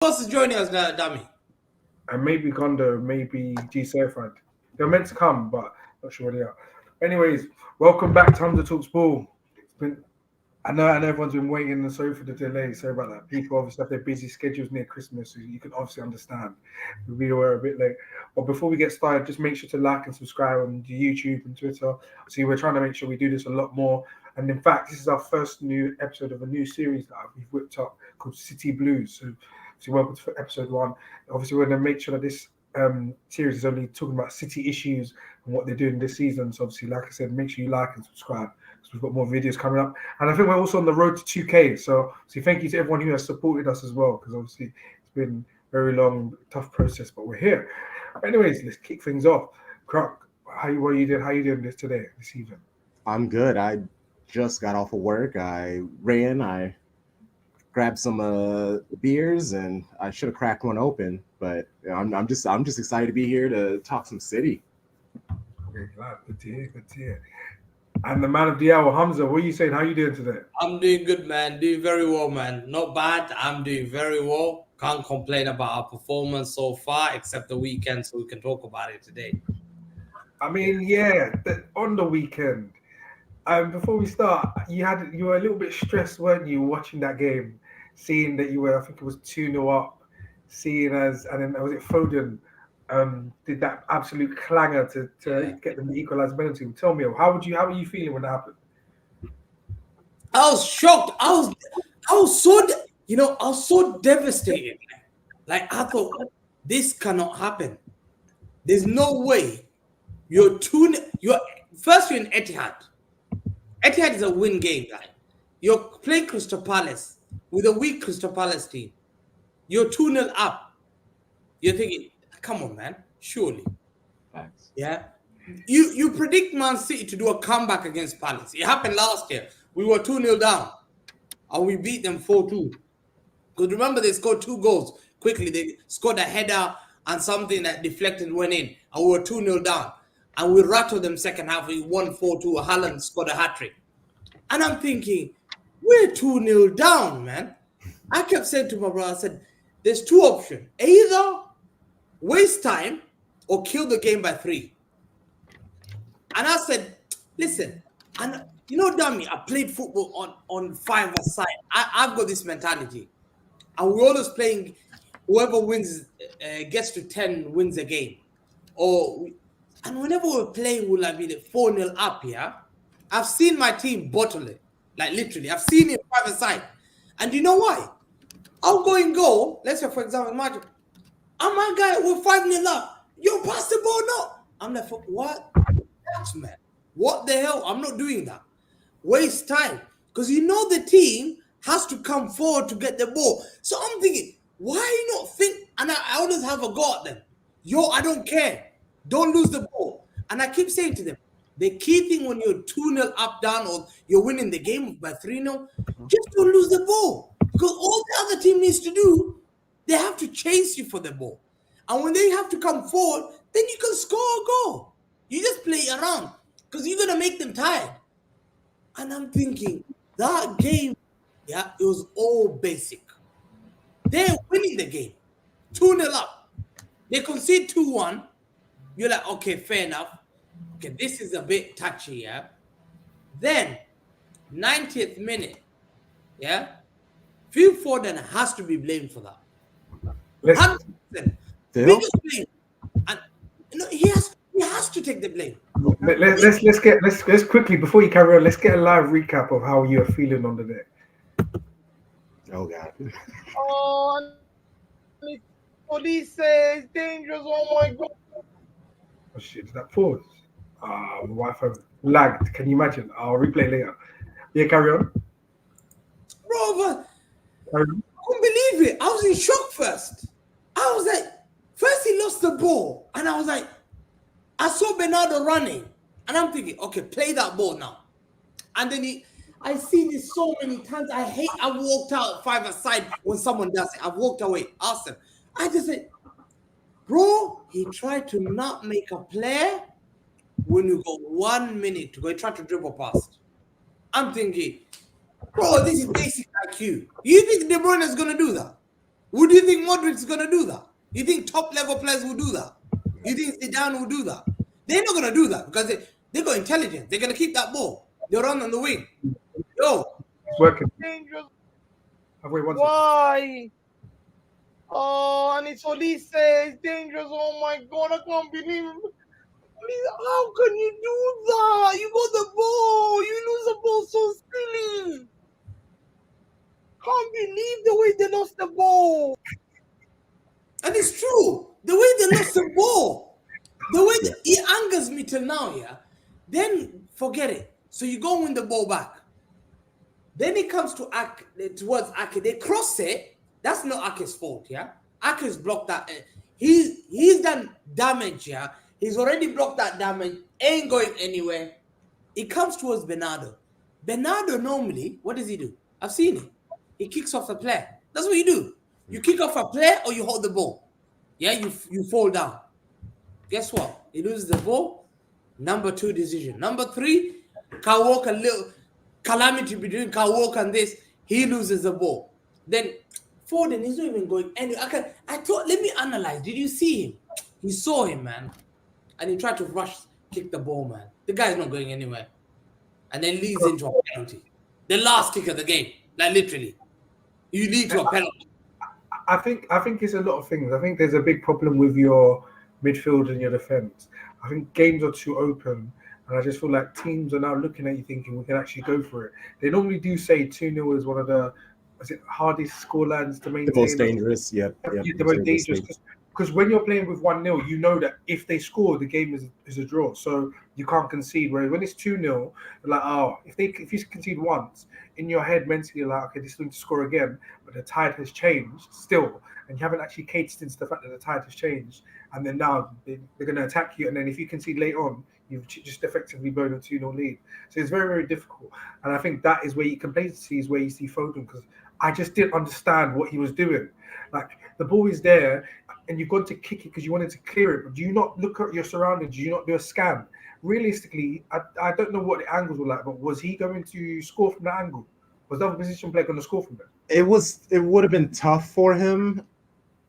else is joining us now, Dummy? And maybe Gondo, maybe G Surfront. They're meant to come, but not sure where they are. Anyways, welcome back to Hunter Talks Ball. It's been I know everyone's been waiting, and sorry for the delay. Sorry about that. People obviously have their busy schedules near Christmas, so you can obviously understand. We were a bit late. But before we get started, just make sure to like and subscribe on YouTube and Twitter. See, we're trying to make sure we do this a lot more. And in fact, this is our first new episode of a new series that we've whipped up called City Blues. So welcome to episode one. Obviously, we're going to make sure that this series is only talking about City issues and what they're doing this season. So obviously, like I said, make sure you like and subscribe because we've got more videos coming up. And I think we're also on the road to 2K. So thank you to everyone who has supported us as well, because obviously it's been a very long, tough process, but we're here. But anyways, let's kick things off. Croc, how you doing this evening? I'm good. I just got off of work. I ran. I grabbed some beers, and I should have cracked one open. But I'm just excited to be here to talk some City. Okay, glad. Good to hear. And the man of the hour, Hamza, what are you saying? How are you doing today? I'm doing good, man. Doing very well, man. Not bad. I'm doing very well. Can't complain about our performance so far, except the weekend, so we can talk about it today. I mean, yeah, on the weekend. Before we start, you were a little bit stressed, weren't you, watching that game, seeing that you were, I think it was 2-0 up, and then was it Foden did that absolute clanger to get them the equaliser penalty. Tell me, how were you feeling when that happened? I was shocked. I was so devastated. Like I thought, this cannot happen. There's no way. You're in Etihad. Etihad is a win game, guy. You're playing Crystal Palace with a weak Crystal Palace team. You're 2-0 up. You're thinking, come on, man, surely. Thanks. Yeah. You predict Man City to do a comeback against Palace. It happened last year. We were 2-0 down, and we beat them 4-2. Because remember, they scored 2 goals quickly. They scored a header and something that deflected went in, and we were 2-0 down. And we rattled them second half. We won 4-2. Haaland scored a hat-trick. And I'm thinking, we're 2-0 down, man. I kept saying to my brother, I said, there's 2 options. Either waste time or kill the game by 3. And I said, listen, and you know, dummy, I played football on 5-a-side. I've got this mentality. And we're always playing, whoever wins, gets to 10 wins a game. And whenever we're playing, we'll be 4-0 up here. I've seen my team bottle it. Like literally, I've seen it 5-a-side. And you know why? I'll go and goal. Let's say, for example, imagine, I'm my guy, we're 5-0 up. Yo, pass the ball, no. I'm like, what? That's man. What the hell? I'm not doing that. Waste time. Because you know the team has to come forward to get the ball. So I'm thinking, why not think? And I always have a go at them. Yo, I don't care. Don't lose the ball. And I keep saying to them, the key thing when you're 2-0 up, down, or you're winning the game by 3-0, just don't lose the ball. Because all the other team needs to do, they have to chase you for the ball. And when they have to come forward, then you can score a goal. You just play around because you're going to make them tired. And I'm thinking, that game, yeah, it was all basic. They're winning the game. 2-0 up. They concede 2-1. You're like, okay, fair enough. Okay, this is a bit touchy, yeah? Then, 90th minute, yeah? Phil Foden has to be blamed for that. 100%. Biggest blame. And he has to take the blame. Let's quickly, before you carry on, let's get a live recap of how you're feeling on the day. Oh God. Oh, police says dangerous. Oh my God. Oh shit, did that pause? My Wi-Fi lagged. Can you imagine? I'll replay later. Yeah, carry on. Bro, but I couldn't believe it. I was in shock first. I was like, first he lost the ball. And I was like, I saw Bernardo running. And I'm thinking, okay, play that ball now. And then I see this so many times. I walked out 5-a-side when someone does it. I've walked away. Awesome. I just said, bro, he tried to not make a play when you go 1 minute to go. He tried to dribble past. I'm thinking, bro, this is basic IQ. You think De Bruyne is going to do that? Would you think Modric's gonna do that? You think top level players will do that? You think Zidane will do that? They're not gonna do that because they got intelligence. They're gonna keep that ball. They'll run on the wing. Yo, It's working. Dangerous. Halfway once. Why? Oh, and it's Olise. It's dangerous. Oh my God, I can't believe it. How can you do that? You got the ball. You lose the ball so silly. Can't believe the way they lost the ball. and it's true. The way they lost the ball, the way it angers me till now. Yeah, then forget it. So you go win the ball back. Then it comes to towards Ake. They cross it. That's not Ake's fault, yeah? Ake's blocked that. He's done damage, yeah? He's already blocked that damage. Ain't going anywhere. It comes towards Bernardo. Bernardo normally, what does he do? I've seen it. He kicks off the player. That's what you do. You kick off a player or you hold the ball. Yeah, you fall down. Guess what? He loses the ball. Number 2 decision. Number 3, Kyle Walker, little calamity between Kyle Walker and this. He loses the ball. Then Foden, he's not even going anywhere. I thought, let me analyze. Did you see him? He saw him, man. And he tried to kick the ball, man. The guy's not going anywhere. And then leads into a penalty. The last kick of the game. Like literally. You lead to a penalty. I think it's a lot of things. I think there's a big problem with your midfield and your defense. I think games are too open, and I just feel like teams are now looking at you thinking we can actually go for it. They normally do say 2-0 is one of the hardest scorelines to maintain. The most dangerous, yeah. The most dangerous. Because when you're playing with 1-0, you know that if they score, the game is a draw. So you can't concede. Whereas when it's 2-0, like, oh, if you concede once, in your head mentally, you're like, okay, this is going to score again, but the tide has changed still, and you haven't actually catered into the fact that the tide has changed, and then now they're going to attack you, and then if you concede late on, you've just effectively blown a 2-0 lead. So it's very, very difficult, and I think that is where complacency is where you see Foden, because I just didn't understand what he was doing. Like, the ball is there, and you've got to kick it because you wanted to clear it, but do you not look at your surroundings? Do you not do a scan? Realistically, I don't know what the angles were like, but was he going to score from that angle? Was the other position player going to score from there? It would have been tough for him.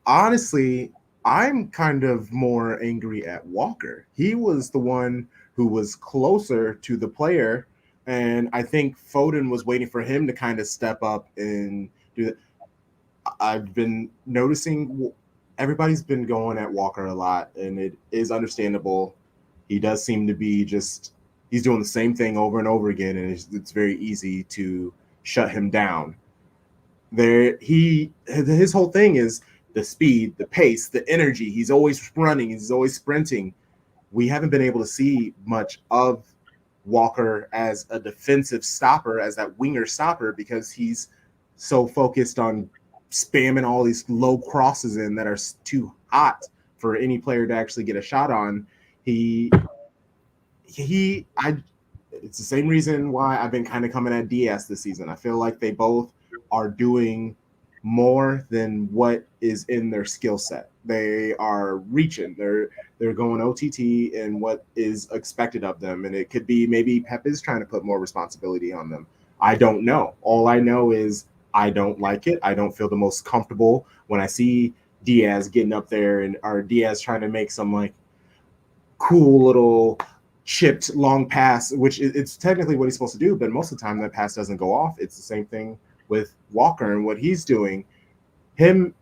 Honestly, I'm kind of more angry at Walker. He was the one who was closer to the player, and I think Foden was waiting for him to kind of step up and do that. I've been noticing everybody's been going at Walker a lot, and it is understandable. He does seem to be he's doing the same thing over and over again, and it's very easy to shut him down. His whole thing is the speed, the pace, the energy. He's always running. He's always sprinting. We haven't been able to see much of Walker as a defensive stopper, as that winger stopper, because he's so focused on spamming all these low crosses in that are too hot for any player to actually get a shot on. It's the same reason why I've been kind of coming at Diaz this season. I feel like they both are doing more than what is in their skill set. They are reaching. They're going OTT in what is expected of them, and it could be maybe Pep is trying to put more responsibility on them. I don't know. All I know is I don't like it. I don't feel the most comfortable when I see Diaz getting up there or Diaz trying to make some like cool little chipped long pass, which it's technically what he's supposed to do, but most of the time that pass doesn't go off. It's the same thing with Walker and what he's doing. Him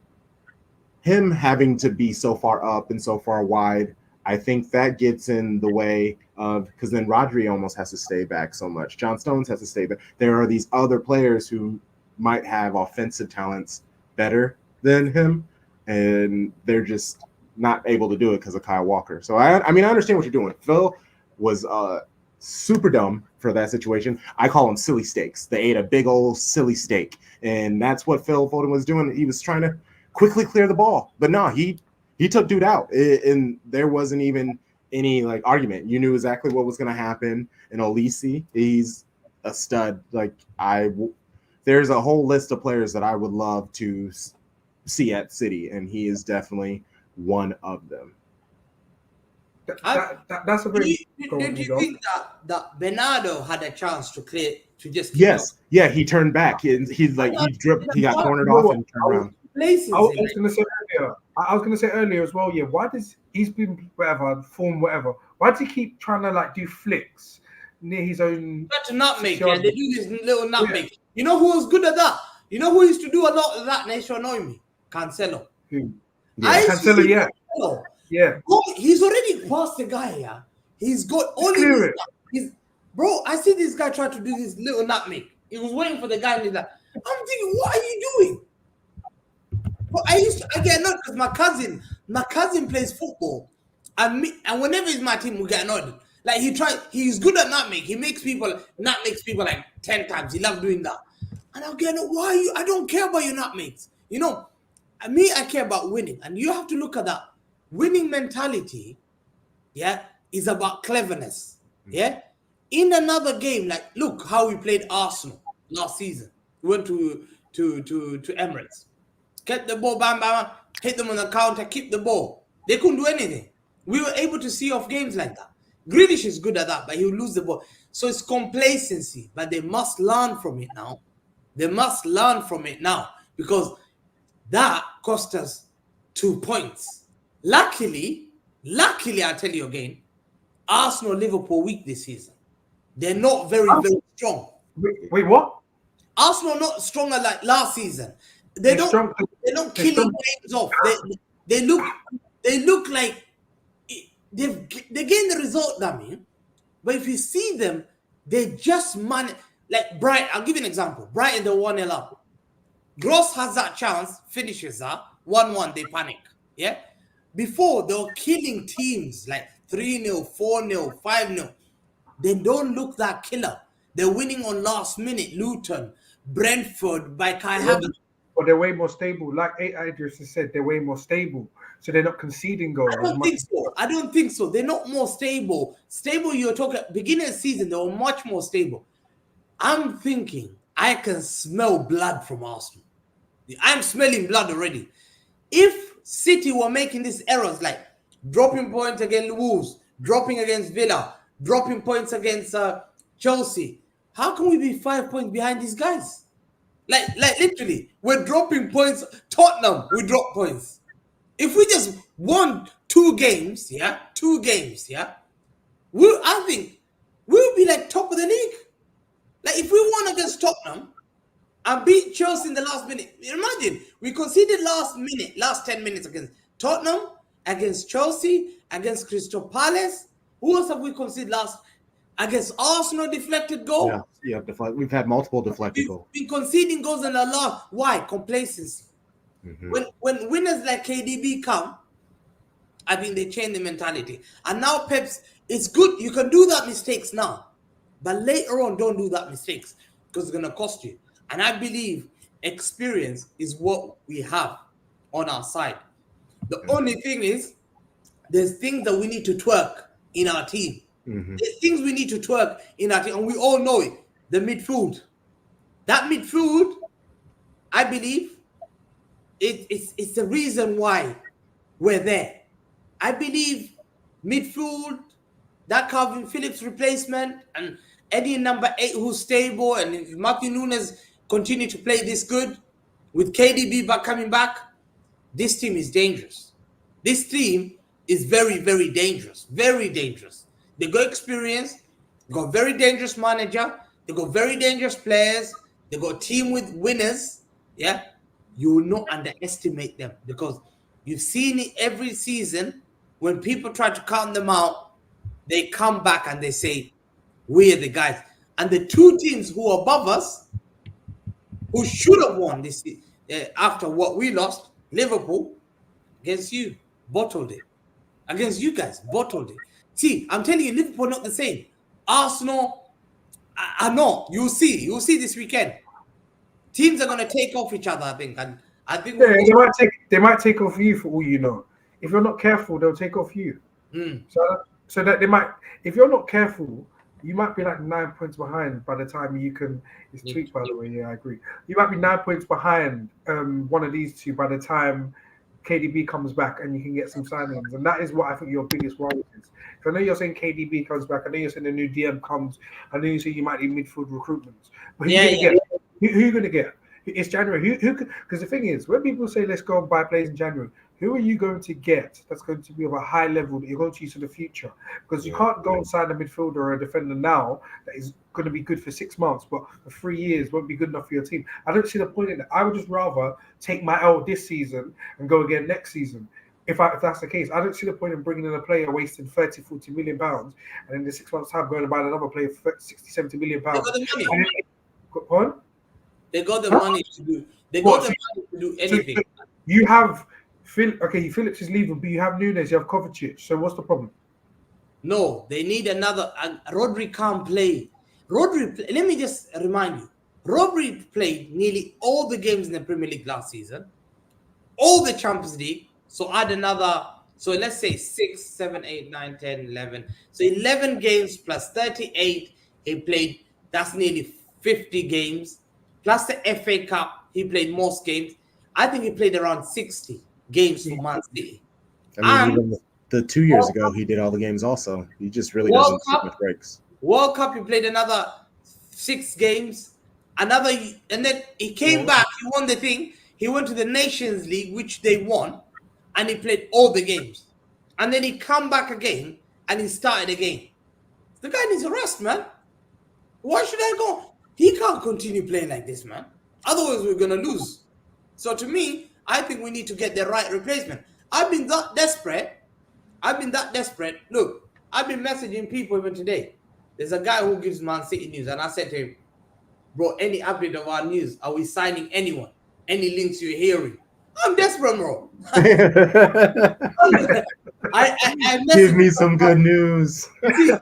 having to be so far up and so far wide, I think that gets in the way of, because then Rodri almost has to stay back so much. John Stones has to stay back. There are these other players who might have offensive talents better than him, and they're just not able to do it because of Kyle Walker. So I understand what you're doing. Phil was super dumb for that situation. I call them silly steaks. They ate a big old silly steak, and that's what Phil Foden was doing. He was trying to quickly clear the ball, but no, he took dude out, and there wasn't even any like argument. You knew exactly what was going to happen. And Olise, he's a stud. Like there's a whole list of players that I would love to see at City, and he is definitely one of them. That's a very. Did you think that Bernardo had a chance to clear to just? Yes, yeah, he turned back. He got cornered off and turned around. complacency. I was going to say earlier. I was going to say earlier as well. Yeah, why does he's been whatever form whatever? Why does he keep trying to like do flicks near his own? Try to nutmeg, 6 yeah. yard They do this little nutmeg. You know who was good at that? You know who used to do a lot of that? And it used to annoy me. Cancelo. Who? I used to Cancelo, see yeah. Cancelo. Yeah. Oh, he's already past the guy, yeah. He's got all clear this. it. He's, bro, I see this guy try to do this little nutmeg. He was waiting for the guy and he's like, I'm thinking, what are you doing? But I get annoyed because my cousin plays football. And whenever he's my team, we get annoyed. Like he's good at nutmeg. He makes people like 10 times. He loves doing that. And I'll get annoyed. Why are you? I don't care about your nutmegs. You know, I care about winning. And you have to look at that. Winning mentality, yeah, is about cleverness. Yeah. In another game, like look how we played Arsenal last season. We went to Emirates. Get the ball, bam, bam, hit them on the counter, keep the ball. They couldn't do anything. We were able to see off games like that. Grealish is good at that, but he'll lose the ball. So it's complacency, but they must learn from it now. They must learn from it now because that cost us 2 points. Luckily, I tell you again, Arsenal, Liverpool weak this season. They're not very strong. Wait, what? Arsenal not stronger like last season. They're not killing games off. They look like they gain the result, Damien. But if you see them, they just manage. Like Brighton, I'll give you an example. Brighton, they're 1-0 up. Gross has that chance, finishes that 1-1. They panic. Yeah. Before they were killing teams like 3-0, 4-0, 5-0. They don't look that killer. They're winning on last minute. Luton, Brentford by Kai Havertz. But they're way more stable. Like Idris has said, they're way more stable. So they're not conceding goals. I don't think so. They're not more stable. Stable, you're talking beginning of the season, they were much more stable. I'm thinking I can smell blood from Arsenal. I'm smelling blood already. If City were making these errors like dropping points against Wolves, dropping against Villa, dropping points against Chelsea, how can we be 5 points behind these guys? Like literally, we're dropping points. Tottenham, we drop points. If we just won 2 games, I think we'll be like top of the league. Like if we won against Tottenham and beat Chelsea in the last minute, imagine we conceded last 10 minutes against Tottenham, against Chelsea, against Crystal Palace. Who else have we conceded last? Against Arsenal, deflected goal. Yeah, we've had multiple deflected goals. We've been conceding goals in a lot. Why? Complacency. Mm-hmm. When winners like KDB come, I think they change the mentality. And now Pep's, it's good. You can do that mistakes now. But later on, don't do that mistakes because it's going to cost you. And I believe experience is what we have on our side. The only thing is, there's things that we need to twerk in our team. Mm-hmm. There's things we need to twerk in our team, and we all know it. The midfield. That midfield, I believe, it's the reason why we're there. I believe midfield, that Calvin Phillips replacement, and any number 8 who's stable, and if Matthew Nunes continue to play this good, with KDB coming back, this team is dangerous. This team is very, very dangerous. Very dangerous. They got experience, they got very dangerous manager, they got very dangerous players, they got a team with winners. Yeah, you will not underestimate them because you've seen it every season. When people try to count them out, they come back and they say, we're the guys. And the 2 teams who are above us, who should have won this after what we lost, Liverpool, against you, bottled it. Against you guys, bottled it. See, I'm telling you, Liverpool not the same. Arsenal are not. You'll see this weekend. Teams are going to take off each other, I think. And I think they might take off you for all you know. If you're not careful, they'll take off you. So that they might. If you're not careful, you might be like 9 points behind by the time you can. It's tweaked, by the way. Yeah, I agree. You might be 9 points behind one of these 2 by the time KDB comes back and you can get some signings. And that is what I think your biggest worry is. I know you're saying KDB comes back. I know you're saying the new DM comes. I know you say you might need midfield recruitment. But who are you going to get? It's January. Who? Because the thing is, when people say let's go and buy players in January, who are you going to get that's going to be of a high level that you're going to use in the future? Because you can't go and sign a midfielder or a defender now that is going to be good for 6 months, but for 3 years won't be good enough for your team. I don't see the point in it. I would just rather take my L this season and go again next season. If that's the case, I don't see the point in bringing in a player wasting 30, 40 million pounds and in the 6 months' time going to buy another player for 60, 70 million They pounds. got the money. And then, They got the money to do. They got the money to do anything. So you have Phillips is leaving, but you have Nunes, you have Kovacic. So what's the problem? No, they need another. Rodri can't play. Let me just remind you. Rodri played nearly all the games in the Premier League last season, all the Champions League. So add another. So let's say 6, 7, 8, 9, 10, 11. So 11 games plus 38 he played. That's nearly 50 games. Plus the FA Cup, he played most games. I think he played around 60 games for Man City. I mean, even the 2 years ago, he did all the games also. He just really doesn't take much breaks. World Cup, he played another 6 games. And then he came back. He won the thing. He went to the Nations League, which they won. And he played all the games. And then he come back again and he started again. The guy needs a rest, man. Why should I go? He can't continue playing like this, man. Otherwise, we're going to lose. So to me, I think we need to get the right replacement. I've been that desperate. Look, I've been messaging people even today. There's a guy who gives Man City news. And I said to him, bro, any update of our news? Are we signing anyone? Any links you're hearing? I'm desperate, bro. I Give me some good news. Bigger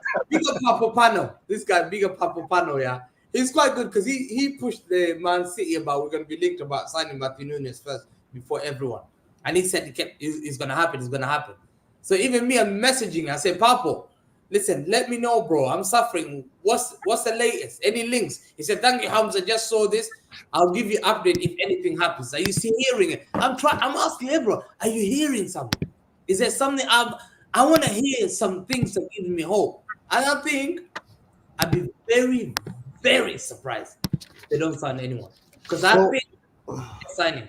Papapano. This guy, Bigger Papapano, yeah. He's quite good because he pushed the Man City about we're going to be linked about signing Matthew Nunes first before everyone. And he said it's going to happen. It's going to happen. So even me, I'm messaging. I said, Papo, listen, let me know, bro. I'm suffering. What's the latest? Any links? He said, thank you, Hamza. Just saw this. I'll give you update if anything happens. Are you still hearing it? I'm asking him, bro. Are you hearing something? Is there something I want to hear some things that give me hope? And I think I'd be very, very surprised if they don't sign anyone. Because I think signing.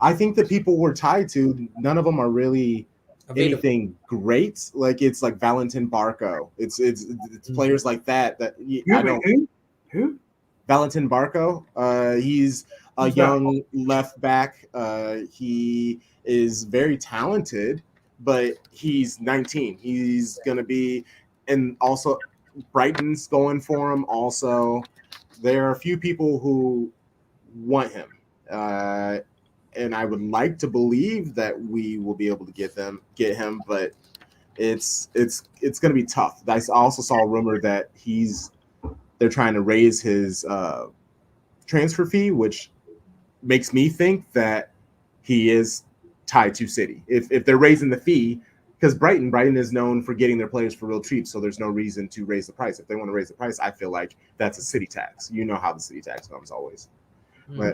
I think the people we're tied to, none of them are really anything great. Like it's like Valentin Barco. It's players like that Who? Valentin Barco. He's a young left back. He is very talented, but he's 19. He's gonna be, and also Brighton's going for him. Also, there are a few people who want him. And I would like to believe that we will be able to get him, but it's going to be tough. I also saw a rumor that they're trying to raise his transfer fee, which makes me think that he is tied to City. If they're raising the fee, because Brighton is known for getting their players for real cheap, so there's no reason to raise the price. If they want to raise the price, I feel like that's a City tax. You know how the City tax comes always. But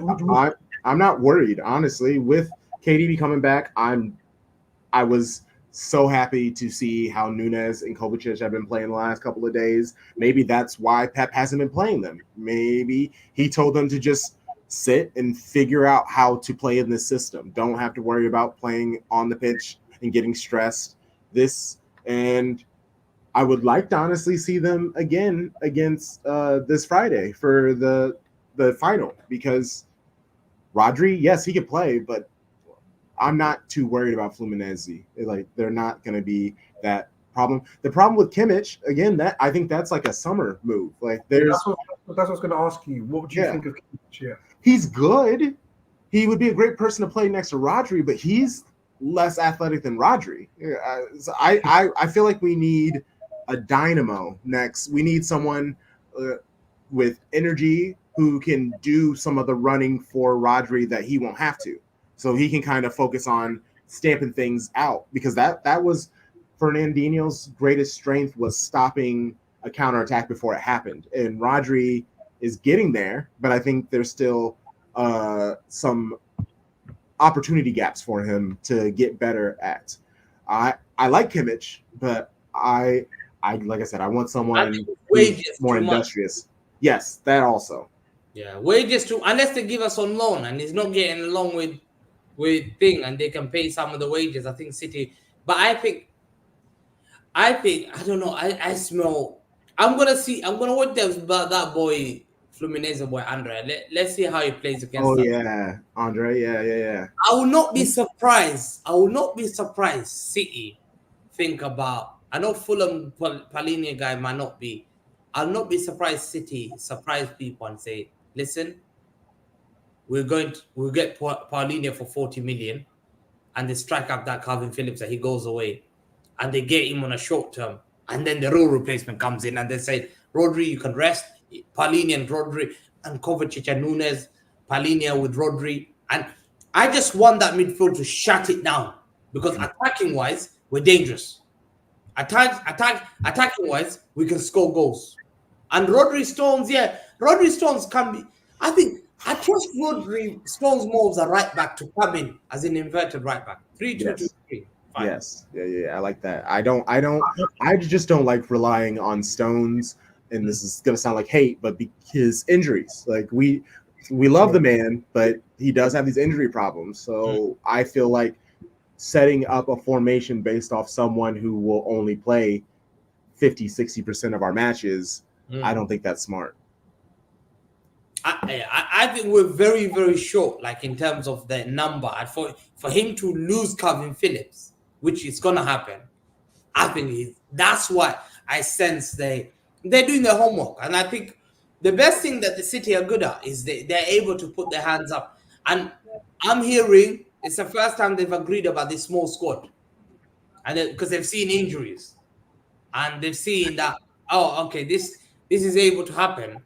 I'm not worried, honestly. With KDB coming back, I was so happy to see how Nunes and Kovacic have been playing the last couple of days. Maybe that's why Pep hasn't been playing them. Maybe he told them to just sit and figure out how to play in this system. Don't have to worry about playing on the pitch and getting stressed. And I would like to honestly see them again against this Friday for the final, because Rodri, yes, he could play, but I'm not too worried about Fluminense. Like, they're not going to be that problem. The problem with Kimmich, again, that I think that's like a summer move. Like, that's what I was going to ask you. What would you think of Kimmich? Yeah, he's good. He would be a great person to play next to Rodri, but he's less athletic than Rodri. So I feel like we need a dynamo next. We need someone with energy who can do some of the running for Rodri that he won't have to. So he can kind of focus on stamping things out, because that was Fernandinho's greatest strength, was stopping a counterattack before it happened. And Rodri is getting there, but I think there's still some opportunity gaps for him to get better at. I like Kimmich, but I like I said, I want someone more industrious. Yes, that also. Yeah, wages too, unless they give us on loan and he's not getting along with thing and they can pay some of the wages. I think City, but I don't know. I smell. I'm gonna watch that boy Fluminense boy Andre. Let's see how he plays against Oh us. yeah, Andre. Yeah. I will not be surprised. I will not be surprised. City think about. I know Fulham Palini guy might not be. I'll not be surprised. City surprise people and say, listen, we'll get Paulinho for 40 million, and they strike up that Calvin Phillips that he goes away, and they get him on a short term, and then the real replacement comes in, and they say, Rodri, you can rest, Paulinho and Rodri, and Kovacic and Nunes, Paulinho with Rodri, and I just want that midfield to shut it down because attacking wise, we're dangerous. Attacking wise, we can score goals. And Rodri Stones can be. I trust Rodri Stones more as a right back to come in as an inverted right back. 3-2-2-3. Yes. Fine. Yes. Yeah. I like that. I just don't like relying on Stones. And this is gonna sound like hate, but his injuries. Like we love the man, but he does have these injury problems. So I feel like setting up a formation based off someone who will only play 50-60% of our matches, I don't think that's smart. I think we're very, very short, like in terms of the number. And for him to lose Calvin Phillips, which is gonna happen, I think that's why I sense they're doing their homework. And I think the best thing that the City are good at is they're able to put their hands up. And I'm hearing it's the first time they've agreed about this small squad, and because they've seen injuries, and they've seen that this is able to happen.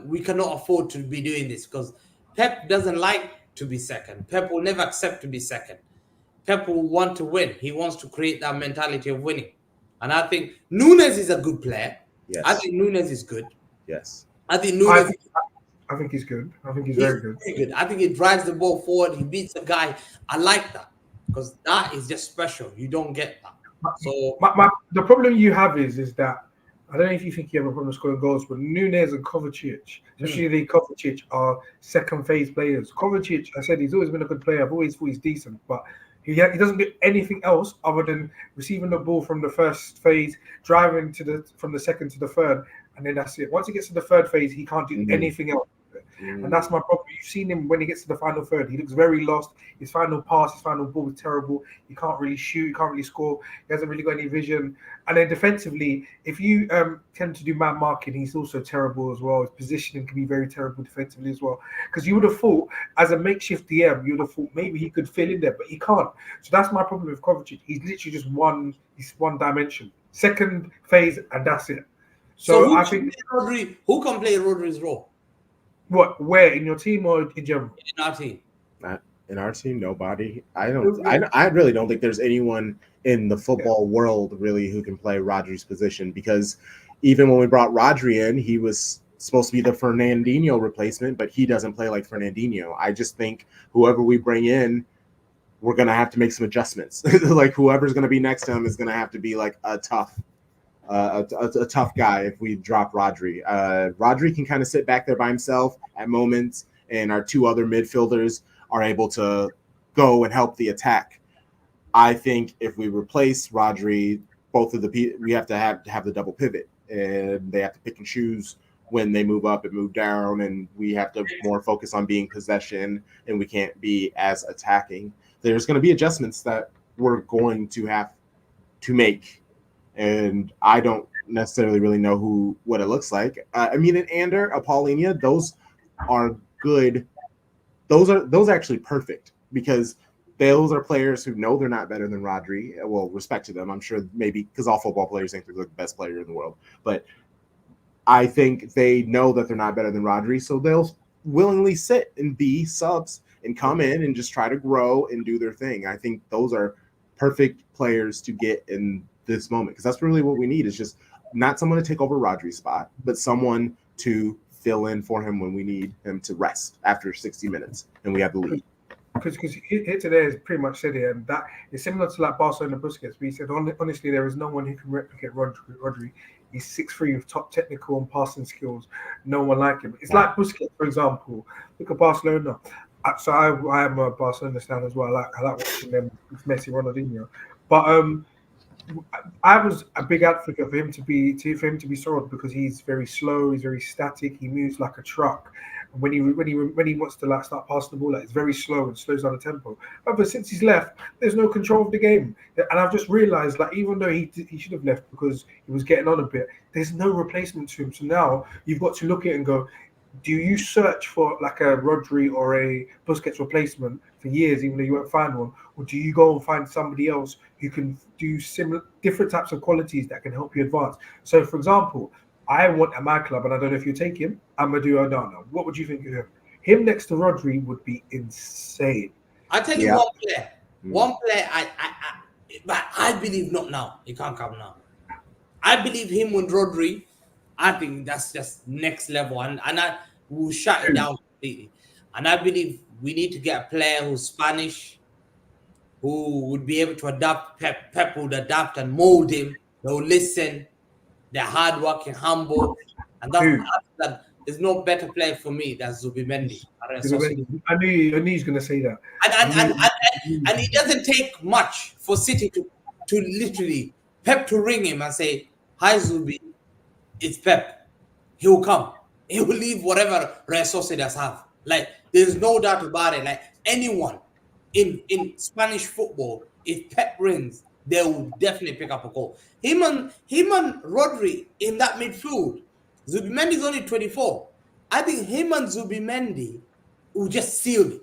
We cannot afford to be doing this because Pep doesn't like to be second. Pep will never accept to be second. Pep will want to win. He wants to create that mentality of winning. And I think Nunes is a good player. Yes. I think Nunes is good. Yes. I think Nunes. I think he's good. I think he's very good. I think he drives the ball forward. He beats the guy. I like that because that is just special. You don't get that. So the problem you have is that I don't know if you think you have a problem scoring goals, but Nunes and Kovacic, especially Kovacic, are second phase players. Kovacic, I said he's always been a good player. I've always thought he's decent, but he doesn't get anything else other than receiving the ball from the first phase, driving from the second to the third, and then that's it. Once he gets to the third phase, he can't do anything else. And that's my problem. You've seen him when he gets to the final third. He looks very lost. His final pass, his final ball is terrible. He can't really shoot. He can't really score. He hasn't really got any vision. And then defensively, if you tend to do man marking, he's also terrible as well. His positioning can be very terrible defensively as well. Because you would have thought, as a makeshift DM, you would have thought maybe he could fill in there, but he can't. So that's my problem with Kovacic. He's literally just one dimension. Second phase, and that's it. So I think who can play Rodri's role? What? Where, in your team or in general? In our team. In our team, nobody. I really don't think there's anyone in the football world really who can play Rodri's position, because even when we brought Rodri in, he was supposed to be the Fernandinho replacement, but he doesn't play like Fernandinho. I just think whoever we bring in, we're gonna have to make some adjustments. Like whoever's gonna be next to him is gonna have to be like a tough guy if we drop Rodri. Rodri can kind of sit back there by himself at moments, and our two other midfielders are able to go and help the attack. I think if we replace Rodri, we have to have the double pivot, and they have to pick and choose when they move up and move down, and we have to more focus on being possession, and we can't be as attacking. There's going to be adjustments that we're going to have to make, and I don't necessarily really know what it looks like. I mean, an Ander, a Paulinho, those are good. Those are actually perfect, because those are players who know they're not better than Rodri. Well, respect to them. I'm sure maybe because all football players think they're the best player in the world. But I think they know that they're not better than Rodri, so they'll willingly sit and be subs and come in and just try to grow and do their thing. I think those are perfect players to get in this moment, because that's really what we need, is just not someone to take over Rodri's spot, but someone to fill in for him when we need him to rest after 60 minutes and we have the lead. Because here today has pretty much said it, and that is similar to like Barcelona Busquets. We said honestly, there is no one who can replicate Rodri He's 6'3" with top technical and passing skills. No one like him. It's like Busquets, for example. Look at Barcelona. So I am a Barcelona fan as well. I like watching them. It's Messi, Ronaldinho. But I was a big advocate for him to be sold because he's very slow, he's very static, he moves like a truck. And when he wants to like start passing the ball, like, it's very slow and slows down the tempo. However, since he's left, there's no control of the game, and I've just realised, like, even though he should have left because he was getting on a bit, there's no replacement to him. So now you've got to look at it and go, do you search for like a Rodri or a Busquets replacement for years, even though you won't find one, or do you go and find somebody else who can do different types of qualities that can help you advance? So, for example, I want at my club, and I don't know if you take him, Amadou Onana. What would you think of him? Him next to Rodri would be insane. I'll tell you one player. One player, but I believe not now. He can't come now. I believe him with Rodri. I think that's just next level, and I will shut it down completely. And I believe we need to get a player who's Spanish, who would be able to adapt. Pep would adapt and mold him. They'll listen. They're hardworking, humble, and that. There's no better player for me than Zubimendi. I knew he was going to say that. And it doesn't take much for City to literally Pep to ring him and say, "Hi Zubi, it's Pep." He will come. He will leave whatever Real Sociedad have. Like, there's no doubt about it. Like, anyone in Spanish football, if Pep rings, they will definitely pick up a call. Him and Rodri in that midfield. Zubimendi is only 24. I think him and Zubimendi will just seal it.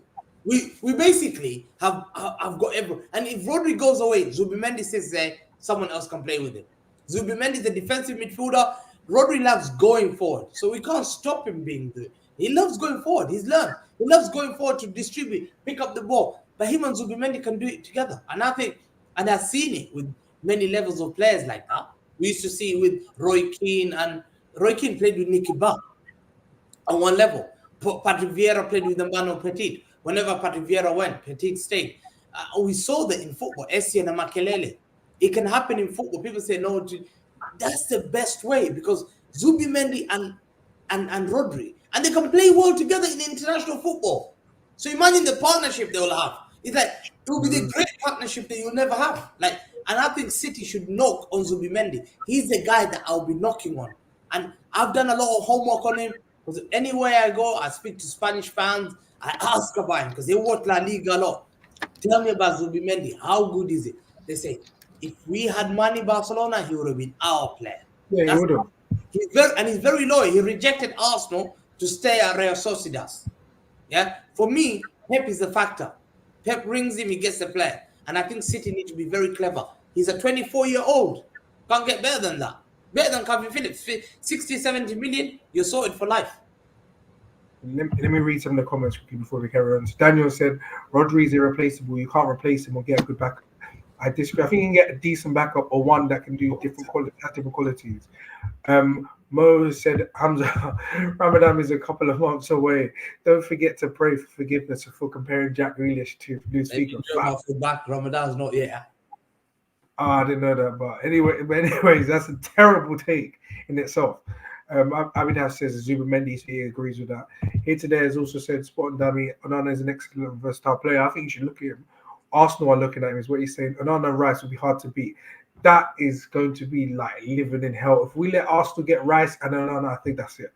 We basically have got everyone. And if Rodri goes away, Zubimendi sits there, someone else can play with him. Zubimendi is a defensive midfielder. Rodri loves going forward, so we can't stop him being good. He loves going forward. He's learned. He loves going forward to distribute, pick up the ball. But him and Zubimendi can do it together. And I think, and I've seen it with many levels of players like that. We used to see it with Roy Keane, and Roy Keane played with Nicky Butt on one level. Patrick Vieira played with the Mano Petit. Whenever Patrick Vieira went, Petit stayed. We saw that in football. Essien and Makelele. It can happen in football. People say, no, that's the best way, because Zubimendi and Rodri, and they can play well together in international football. So imagine the partnership they will have. It's like, it will be the great partnership that you'll never have. Like, and I think City should knock on Zubimendi. He's the guy that I'll be knocking on. And I've done a lot of homework on him, because anywhere I go, I speak to Spanish fans, I ask about him, because they watch La Liga a lot. Tell me about Zubimendi. How good is it? They say, if we had money, Barcelona, he would have been our player. Yeah, he would have. He's very loyal. He rejected Arsenal to stay at Real Sociedad. Yeah, for me, Pep is the factor. Pep rings him, he gets the player. And I think City need to be very clever. He's a 24-year-old. Can't get better than that. Better than Calvin Phillips. 60, 70 million, you're sorted for life. Let me read some of the comments before we carry on. So Daniel said, Rodri is irreplaceable. You can't replace him or get a good backup. I disagree. I think you can get a decent backup or one that can do different qualities. Mo said, Hamza, Ramadan is a couple of months away. Don't forget to pray for forgiveness for comparing Jack Grealish to Luis Figo. Back, Ramadan's not yet. Oh, I didn't know that. But anyways, that's a terrible take in itself. Abhinav says Zubimendi, he agrees with that. Here today has also said, Spot and Dummy, Onana is an excellent versatile player. I think you should look at him. Arsenal are looking at him, is what he's saying. Onana and Rice will be hard to beat. That is going to be like living in hell. If we let Arsenal get Rice and Onana, I think that's it.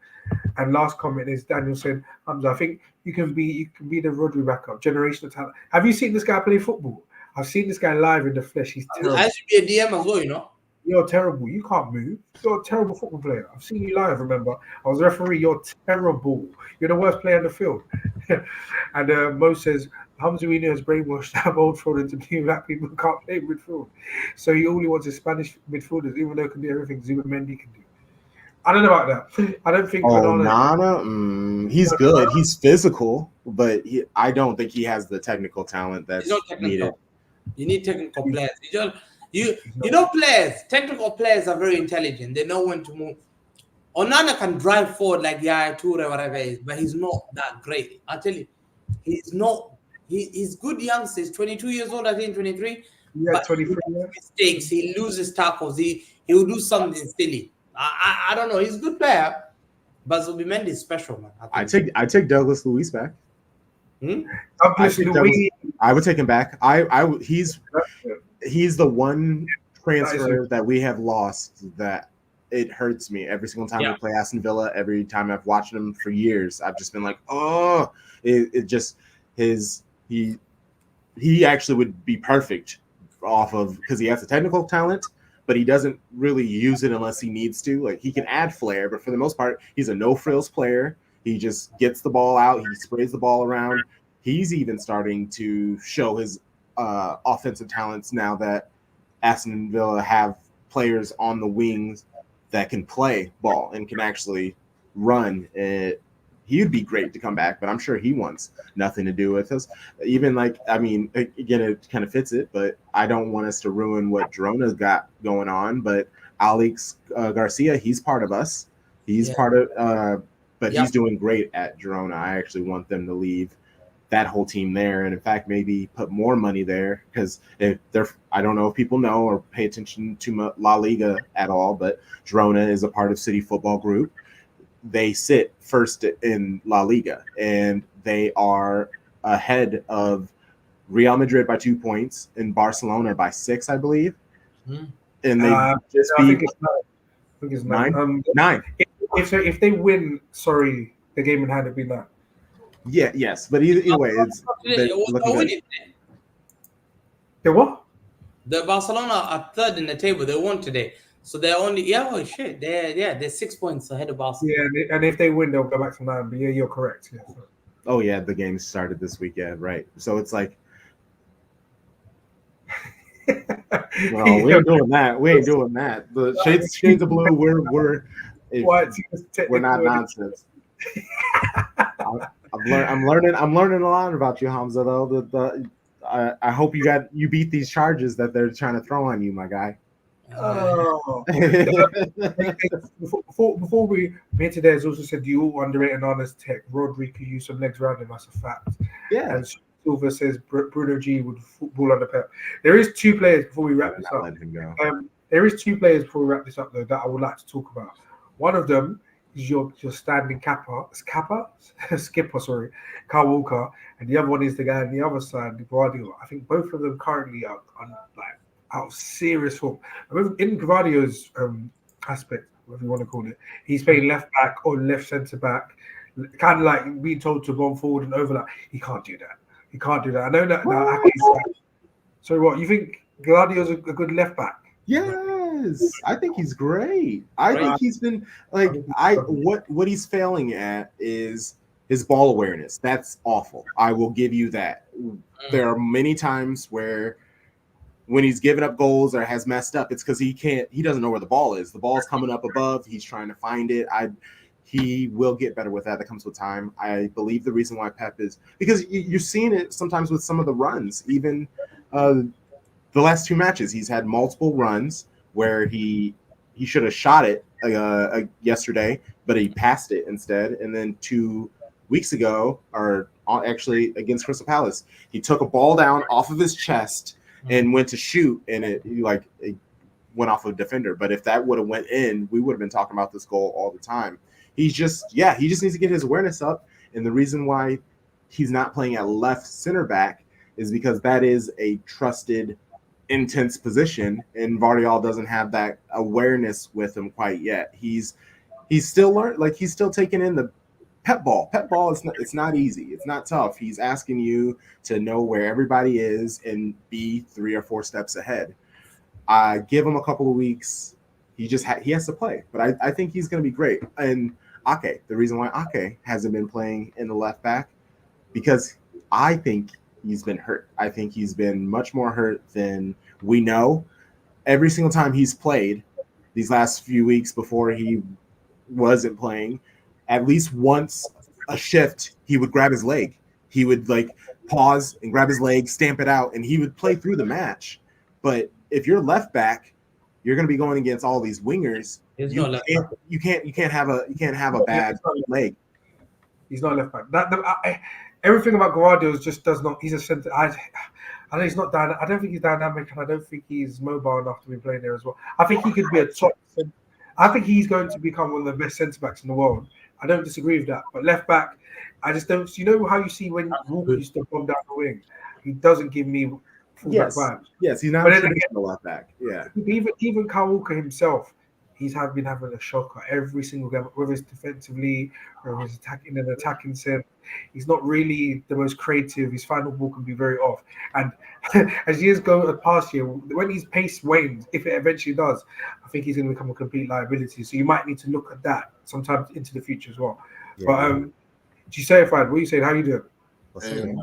And last comment is Daniel said, Hamza, I think you can be the Rodri backup, generational talent. Have you seen this guy play football? I've seen this guy live in the flesh. He's terrible. I should be a DM as well, you know. You're terrible. You can't move. You're a terrible football player. I've seen you live, remember? I was a referee. You're terrible. You're the worst player on the field. And Mo says, Hamza has brainwashed that Oldfield into being black people who can't play midfield. So all he wants is Spanish midfielders, even though he can do everything Zubimendi can do. I don't know about that. I don't think Onana, he's good. He's physical, but I don't think he has the technical talent that's needed. You need technical players. You know, technical players are very intelligent. They know when to move. Onana can drive forward like Yaya Toure, whatever it is, but he's not that great. I tell you, he's not. He's good youngster. He's 22 years old, I think, 23. Yeah, 23. He mistakes. He loses tackles. He will do something silly. I don't know. He's a good player, but Zubimendi is special, man. I take Douglas Luiz back. Douglas Luiz. I would take him back. He's the one transfer that we have lost that it hurts me every single time we play Aston Villa. Every time I've watched him for years, I've just been like, oh, he actually would be perfect off of, because he has the technical talent, but he doesn't really use it unless he needs to. Like, he can add flair, but for the most part, he's a no frills player. He just gets the ball out. He sprays the ball around. He's even starting to show his offensive talents now that Aston Villa have players on the wings that can play ball and can actually run. He'd be great to come back, but I'm sure he wants nothing to do with us. Even again, it kind of fits it, but I don't want us to ruin what Girona's got going on. But Alex Garcia, he's part of us. He's part of, but he's doing great at Girona. I actually want them to leave that whole team there, and in fact, maybe put more money there, because I don't know if people know or pay attention to La Liga at all, but Girona is a part of City Football Group. They sit first in La Liga, and they are ahead of Real Madrid by 2 points and Barcelona by 6, I believe. And they just beat. I think it's 9. 9. If they win, the game in hand would be 9. Yeah, yes, but either way, it's winning. They what? The Barcelona are third in the table. They won today, so they're only they're 6 points ahead of Barcelona. Yeah, and if they win, they'll go back to 9. But yeah, you're correct. Yeah. Oh yeah, the game started this weekend, right? So it's like, well, we ain't doing that. We ain't doing that. The shades of blue. We're not nonsense. I'm learning a lot about you, Hamza. Though I hope you beat these charges that they're trying to throw on you, my guy. Oh. Before we made today, has also said you all underrate Anana's tech. Rodri could use some legs around him. That's a fact. Yeah. And Silver says Bruno G would football under Pep. There is 2 players before we wrap this up. Let him go. There is 2 players before we wrap this up though that I would like to talk about. One of them is your standing skipper, Kyle Walker, and the other one is the guy on the other side, Guardiola. I think both of them currently are out of serious form. In Guardiola's aspect, whatever you want to call it, he's playing left back or left centre back, kind of like being told to run forward and overlap. He can't do that. I know that now. So what, you think Guardiola's a good left back? Yes, I think he's great. I think he's been what he's failing at is his ball awareness. That's awful. I will give you that. There are many times where when he's given up goals or has messed up, it's because he doesn't know where the ball is. The ball's coming up above. He's trying to find it. He will get better with that. That comes with time. I believe the reason why Pep is because you're seeing it sometimes with some of the runs, even the last 2 matches, he's had multiple runs where he should have shot it yesterday, but he passed it instead. And then 2 weeks ago, or actually against Crystal Palace, he took a ball down off of his chest and went to shoot, and it went off of a defender. But if that would have went in, we would have been talking about this goal all the time. He just needs to get his awareness up. And the reason why he's not playing at left center back is because that is a trusted, intense position, and Vardiol doesn't have that awareness with him quite yet. He's still he's still taking in the Pep ball. Pep ball it's not easy. It's not tough. He's asking you to know where everybody is and be 3 or 4 steps ahead. I give him a couple of weeks. He has to play, but I think he's going to be great. And Ake, the reason why Ake hasn't been playing in the left back, because I think he's been hurt. I think he's been much more hurt than we know. Every single time he's played these last few weeks before he wasn't playing, at least once a shift, he would grab his leg. He would pause and grab his leg, stamp it out, and he would play through the match. But if you're left back, you're going to be going against all these wingers. You can't have a bad leg. He's not left back. Everything about Guardiola just does not. He's a center. I know he's not. I don't think he's dynamic, and I don't think he's mobile enough to be playing there as well. I think he could be a top. I think he's going to become one of the best centre backs in the world. I don't disagree with that. But left back, I just don't. You know how you see when Walker used to bomb down the wing? He doesn't give me fullback vibes. Yes, he's not But a then traditional left back. Yeah. Even Kyle Walker himself, been having a shocker every single game, whether it's defensively or it's attacking an attacking sense. He's not really the most creative. His final ball can be very off. And as years go past year, when his pace wanes, if it eventually does, I think he's going to become a complete liability. So you might need to look at that sometimes into the future as well. Yeah. But Giselle, what you saying? How you doing? Hey,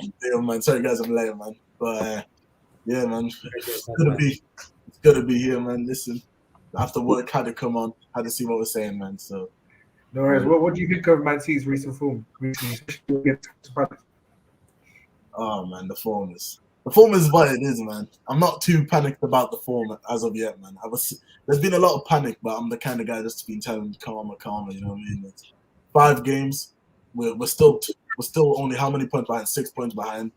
man. Sorry, guys, I'm late, man. But yeah, man, it's gonna be here, man. Listen, after work, had to come on, had to see what we're saying, man. So, No worries. What do you think of Man City's recent form? Especially against Palace? oh man, the form is what it is, man. I'm not too panicked about the form as of yet, man. There's been a lot of panic, but I'm the kind of guy just been telling him calmer. You know what I mean? It's 5 games, we're still only how many points behind? 6 points behind.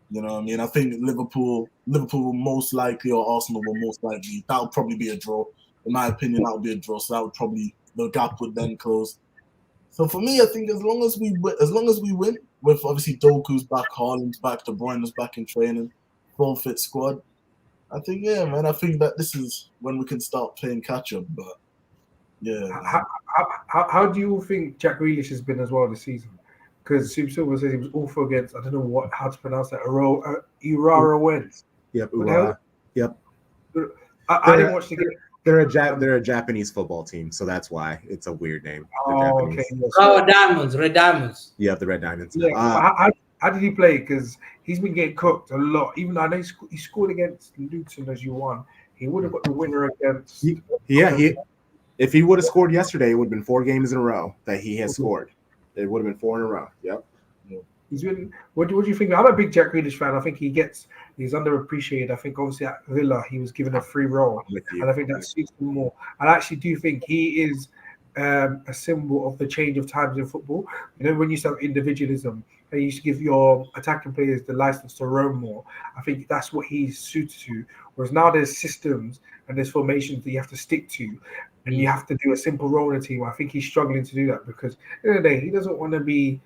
You know what I mean? I think Liverpool will most likely, or Arsenal will most likely. That would probably be a draw. In my opinion, that would be a draw. So that would probably, the gap would then close. So for me, I think as long as we win, with obviously Doku's back, Haaland's back, De Bruyne's back in training, full fit squad, I think I think that this is when we can start playing catch up. But yeah, How do you think Jack Grealish has been as well this season? Because Super Silver says he was awful against, I don't know how to pronounce that, Urara Wentz. Yep. Yep. I didn't watch the game. They're a Japanese football team, so that's why it's a weird name. Oh, okay. Red Diamonds. Yeah, the Red Diamonds. Yeah, how did he play? Because he's been getting cooked a lot. Even though I know he scored against Luton as you won, he would have got the winner against. If he would have scored yesterday, it would have been 4 games in a row that he has scored. It would have been 4 in a row. Yep. He's been. What do you think? I'm a big Jack Grealish fan. I think he's underappreciated. I think obviously at Villa he was given a free role, and I think that suits him more. And I actually do think he is a symbol of the change of times in football. You know, when you start individualism, they used to give your attacking players the license to roam more. I think that's what he's suited to. Whereas now there's systems and there's formations that you have to stick to, and you have to do a simple role in a team. I think he's struggling to do that because at the end of the day, he doesn't want to be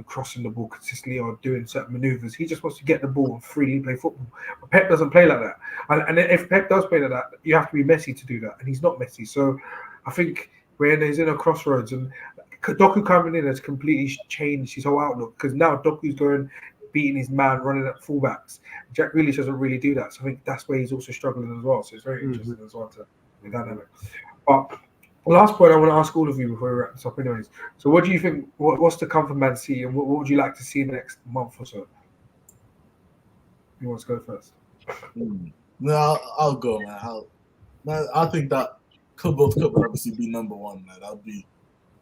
crossing the ball consistently or doing certain maneuvers. He just wants to get the ball and freely play football. But Pep doesn't play like that. And if Pep does play like that, you have to be Messi to do that. And he's not Messi. So I think when he's in a crossroads, and Doku coming in has completely changed his whole outlook, because now Doku's going, beating his man, running at fullbacks. Jack Grealish doesn't really do that. So I think that's where he's also struggling as well. So it's very interesting as well to the dynamic. But last point I want to ask all of you before we wrap this up anyways. So what do you think, what's to come from Man City, and what would you like to see in the next month or so? Who wants to go first? No, I'll go, man. I think that Club World Cup would obviously be number 1, man. That'll be,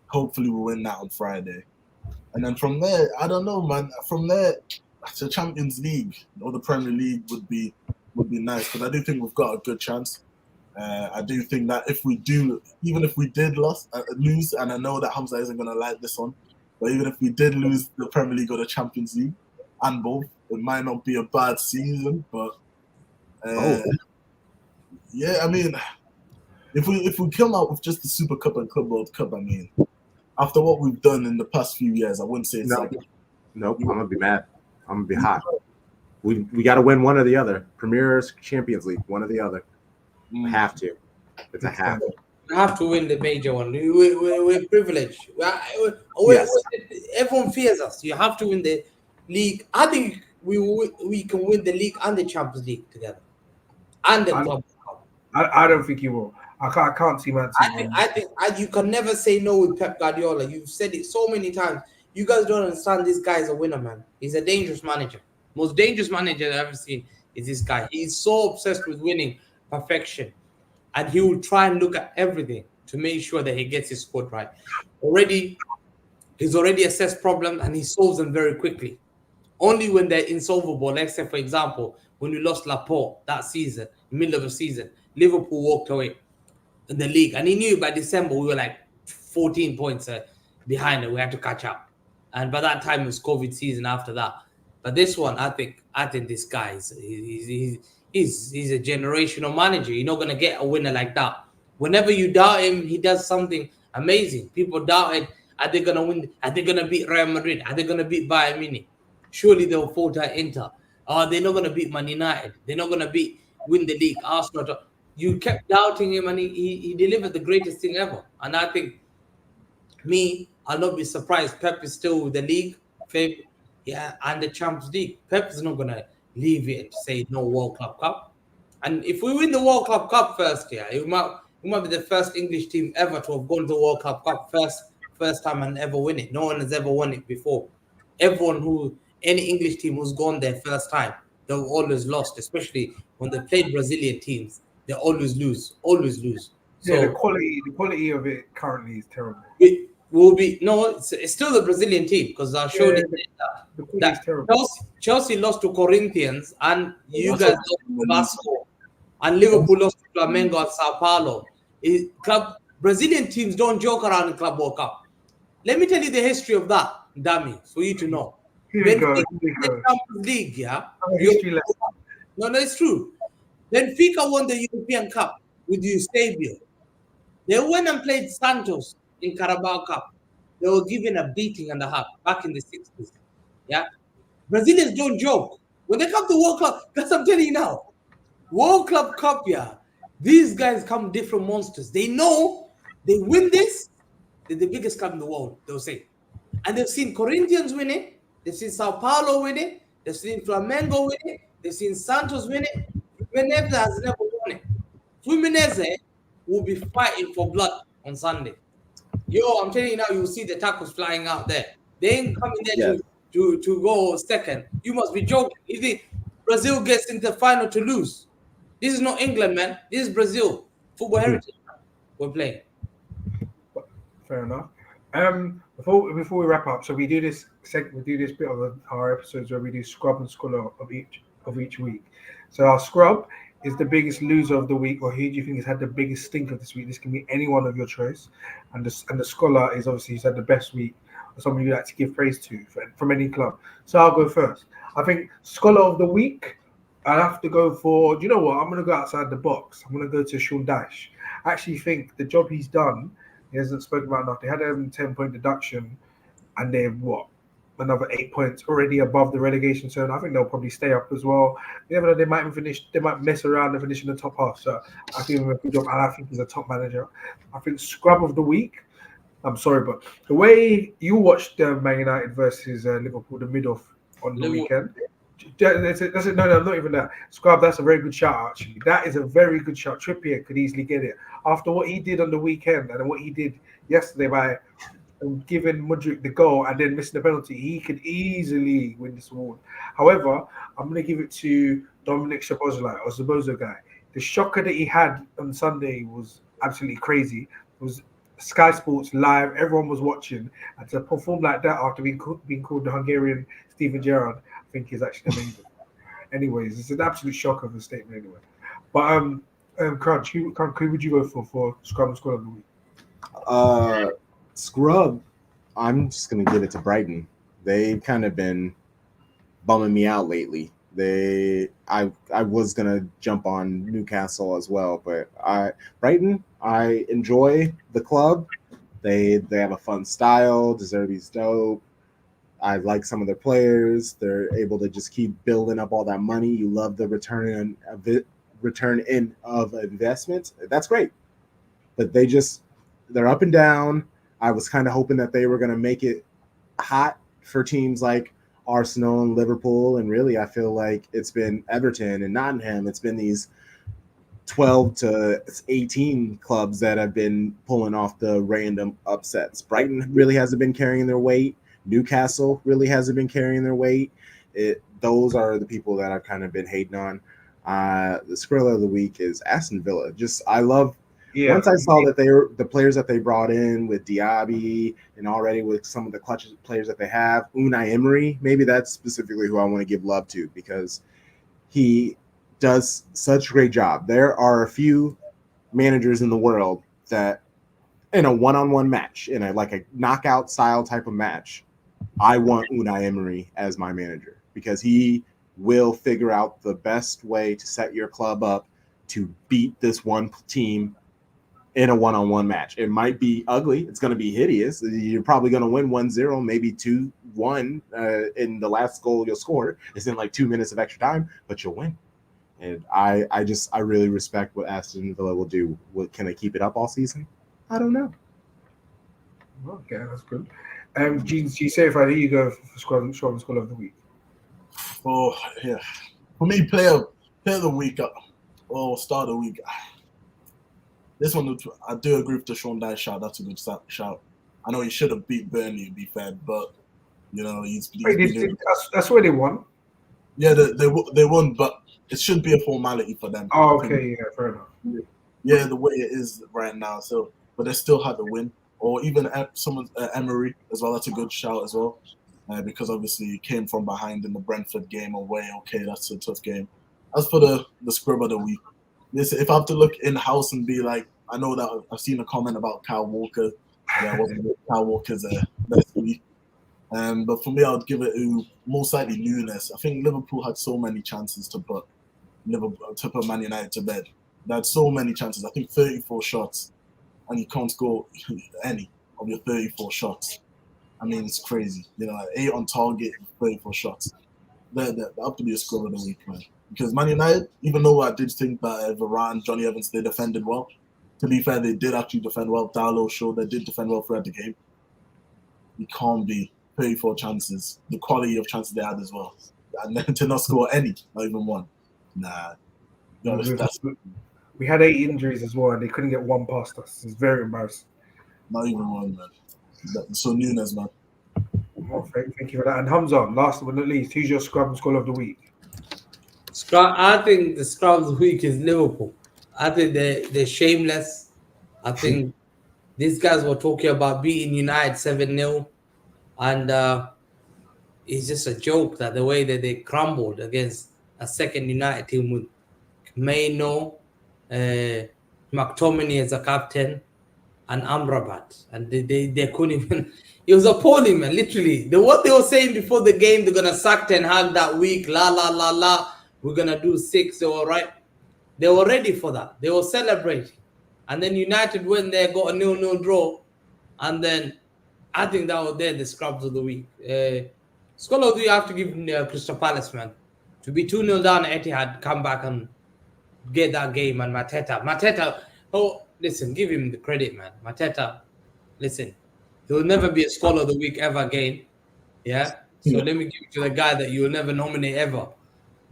hopefully we'll win that on Friday. And then from there, I don't know, man. From there, the Champions League or the Premier League would be nice, because I do think we've got a good chance. I do think that even if we did lose, and I know that Hamza isn't going to like this one, but even if we did lose the Premier League or the Champions League, and both, it might not be a bad season, but yeah, I mean, if we come out with just the Super Cup and Club World Cup, I mean, after what we've done in the past few years, I wouldn't say it's Nope, I'm gonna be mad. I'm gonna be hot. We got to win one or the other. Premier, Champions League, one or the other. Have to. It's a have. You have to win the major one. We're privileged. Everyone fears us. You have to win the league. I think we can win the league and the Champions League together, and the Club Cup. I don't think you will. I can't see Man City. I think you can never say no with Pep Guardiola. You've said it so many times. You guys don't understand. This guy is a winner, man. He's a dangerous manager. Most dangerous manager I've ever seen is this guy. He's so obsessed with winning, perfection, and he will try and look at everything to make sure that he gets his squad right. He's already assessed problems and he solves them very quickly. Only when they're insolvable, let's say, for example, when we lost Laporte that season, middle of the season, Liverpool walked away in the league, and he knew by December we were like 14 points behind and we had to catch up. And by that time it was COVID season after that. But this one, I think this guy he's a generational manager. You're not gonna get a winner like that Whenever you doubt him, he does something amazing. People doubted, are they gonna win? Are they gonna beat Real Madrid? Are they gonna beat Bayern Munich? Surely they'll fall to Inter. They're not gonna beat Man United. They're not gonna win the league. Arsenal. You kept doubting him, and he delivered the greatest thing ever. And I think I'll not be surprised. Pep is still with the league, and the Champions League. Pep is not gonna leave it to say no World Club Cup. And if we win the World Club Cup first, it might be the first English team ever to have gone to the World Club Cup first time and ever win it. No one has ever won it before. Any English team who's gone there first time, they've always lost, especially when they played Brazilian teams. They always lose. So Yeah, the quality of it currently is terrible. it will be it's still the Brazilian team, because I showed Yeah, it The quality that is terrible. Chelsea lost to Corinthians, and you That's guys what- lost to Vasco, and Liverpool lost to Flamengo and Sao Paulo. Brazilian teams don't joke around in Club World Cup. Let me tell you the history of that, Dami, for you to know. Here we Benfica go. won the Champions League, History lesson. No, it's true. Benfica won the European Cup with Eusebio. They went and played Santos in Carabao Cup. They were given a beating and a half back in the 60s. Yeah. Brazilians don't joke. When they come to World Club, that's what I'm telling you now. World Club Cup, these guys come different monsters. They know they win this, they're the biggest club in the world, they'll say. And they've seen Corinthians win it, they've seen Sao Paulo win it, they've seen Flamengo win it, they've seen Santos win it. Fluminense has never won it. Fluminense will be fighting for blood on Sunday. I'm telling you now, you'll see the tacos flying out there. They ain't coming there to go second. You must be joking. You think Brazil gets into the final to lose? This is not England, man. This is Brazil. Football heritage. We're playing. Fair enough. Before we wrap up, so we do this bit of our episodes where we do scrub and scholar of each week. So our scrub is the biggest loser of the week, or who do you think has had the biggest stinker this week? This can be anyone of your choice, and the scholar is obviously who's had the best week, or someone you like to give praise to from any club. So I'll go first. I think scholar of the week, I have to go for. Do you know what? I'm going to go outside the box. I'm going to go to Sean Dyche. I actually think the job he's done, he hasn't spoken about enough. They had a 10-point deduction, and they've another 8 points already above the relegation zone. I think they'll probably stay up as well. You never know, they might finish. They might mess around and finish in the top half. So I give him a good job, and I think he's a top manager. I think scrub of the week. I'm sorry, but the way you watched Man United versus Liverpool, the mid-off on the weekend. That's it. No, not even that. Scrub, that's a very good shout, actually. That is a very good shout. Trippier could easily get it. After what he did on the weekend and what he did yesterday by giving Mudryk the goal and then missing the penalty, he could easily win this award. However, I'm going to give it to Dominic Szoboszlai, guy. The shocker that he had on Sunday was absolutely crazy. It was Sky Sports live. Everyone was watching. And to perform like that after being called the Hungarian Steven Gerrard, I think is actually amazing. Anyways, it's an absolute shock of a statement anyway. But Crunch, who would you go for Scrub and Squad of the week? Scrub, I'm just gonna give it to Brighton. They've kind of been bumming me out lately. I was gonna jump on Newcastle as well, but Brighton, I enjoy the club. They have a fun style. De Zerbi's dope. I like some of their players. They're able to just keep building up all that money. You love the return in of investment. That's great. But they're up and down. I was kind of hoping that they were going to make it hot for teams like Arsenal and Liverpool. And really, I feel like it's been Everton and Nottingham. It's been these 12 to 18 clubs that have been pulling off the random upsets. Brighton really hasn't been carrying their weight. Newcastle really hasn't been carrying their weight. Those are the people that I've kind of been hating on. The Skrilla of the week is Aston Villa. Once I saw that they were the players that they brought in with Diaby and already with some of the clutch players that they have, Unai Emery, maybe that's specifically who I want to give love to because he does such a great job. There are a few managers in the world that in a one-on-one match, in a knockout style type of match, I want Unai Emery as my manager because he will figure out the best way to set your club up to beat this one team in a one-on-one match. It might be ugly. It's going to be hideous. You're probably going to win 1-0, maybe 2-1 in the last goal you'll score. It's in like 2 minutes of extra time, but you'll win. And I really respect what Aston Villa will do. Can they keep it up all season? I don't know. Okay, that's good. G Certified, here you go for Squad of the Week. Oh, yeah. For me, player of the week or start of the week. This one, I do agree with the Sean Dyche shout. That's a good shout. I know he should have beat Burnley, to be fair, but he's that's where they won. Yeah, they won, but it should be a formality for them. Oh, okay, yeah, fair enough. Yeah, the way it is right now. So, but they still had the win, or even Emery as well. That's a good shout as well, because obviously he came from behind in the Brentford game away. Okay, that's a tough game. As for the scrub of the week, listen, if I have to look in house and be like, I know that I've seen a comment about Kyle Walker. Yeah, wasn't Kyle Walker's best week. But for me, I would give it to most likely Nunes. I think Liverpool had so many chances to put Man United to bed. They had so many chances. I think 34 shots, and you can't score any of your 34 shots. I mean, it's crazy. 8 on target, 34 shots. They have to be a score of the week, man. Because Man United, even though I did think that Varane, Johnny Evans, they defended well. To be fair, they did actually defend well. Darlow showed they did defend well throughout the game. You can't be 34 chances, the quality of chances they had as well, and then to not score any, not even one. Nah. We had 8 injuries as well, and they couldn't get one past us. It's very embarrassing. Not even one, man. So Nunes, man. Well, thank you for that. And Hamza, last but not least, who's your scrub and score of the week? I think the scrub of the week is Liverpool. I think they're shameless. I think these guys were talking about beating United 7-0. And it's just a joke that the way that they crumbled against a second United team with Maino, McTominay as a captain, and Amrabat. And they couldn't even... It was appalling, man, literally. What they were saying before the game, they're going to sack Ten Hag that week, la. We're going to do 6, they were right. They were ready for that. They were celebrating. And then United went there, got a 0-0 draw. And then I think that was the scrubs of the week. Scholar of the week, I have to give Crystal Palace, man. To be 2-0 down at Etihad, come back and get that game. And Mateta, listen, give him the credit, man. Mateta, listen, he'll never be a scholar of the week ever again. Yeah? So let me give it to the guy that you will never nominate ever.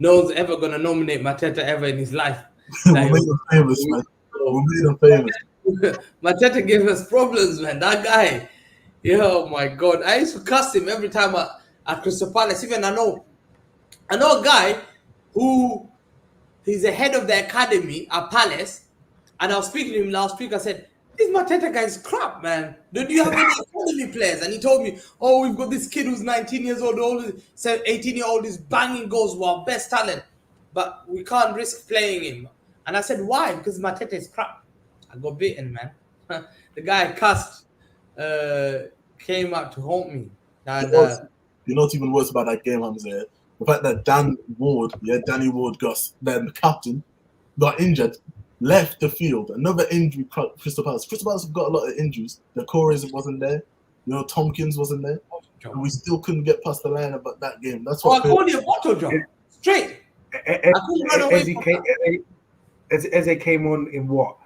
No one's ever going to nominate Mateta ever in his life. We made him famous, man. We made him famous. Mateta gave us problems, man. That guy. Yeah, oh my God. I used to cuss him every time at Crystal Palace. Even I know a guy who he's the head of the academy at Palace. And I was speaking to him last week. I said, this Mateta guy is crap, man. Don't you have any academy players? And he told me, oh, we've got this kid who's 19 years old, 18-year-old is banging goals, wow, best talent. But we can't risk playing him. And I said, why? Because Mateta is crap. I got beaten, man. The guy cussed, came out to haunt me. And, you know what's even worse about that game, Hamza? The fact that Danny Ward, the captain, got injured, left the field. Another injury, Crystal Palace. Crystal Palace have got a lot of injuries. The Corey wasn't there. Tompkins wasn't there. And we still couldn't get past the line about that game. That's what I called you a bottle job. Straight. Eze came on in what?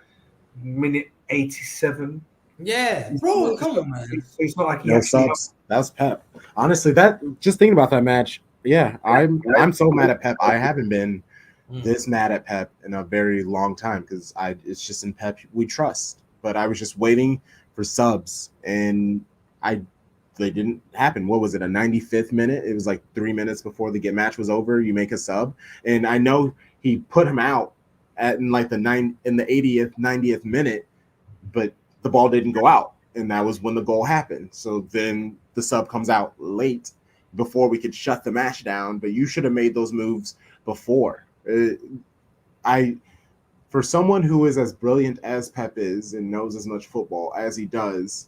Minute 87? Yeah, bro, come on, man. It's not like he No subs. That's Pep. Honestly, just thinking about that match, yeah, I'm so mad at Pep. I haven't been this mad at Pep in a very long time because it's just in Pep we trust. But I was just waiting for subs, and they didn't happen. What was it? A 95th minute? It was like 3 minutes before the match was over. You make a sub, and I know he put him out in the 80th, 90th minute, but the ball didn't go out, and that was when the goal happened. So then the sub comes out late before we could shut the match down. But you should have made those moves before. For someone who is as brilliant as Pep is and knows as much football as he does,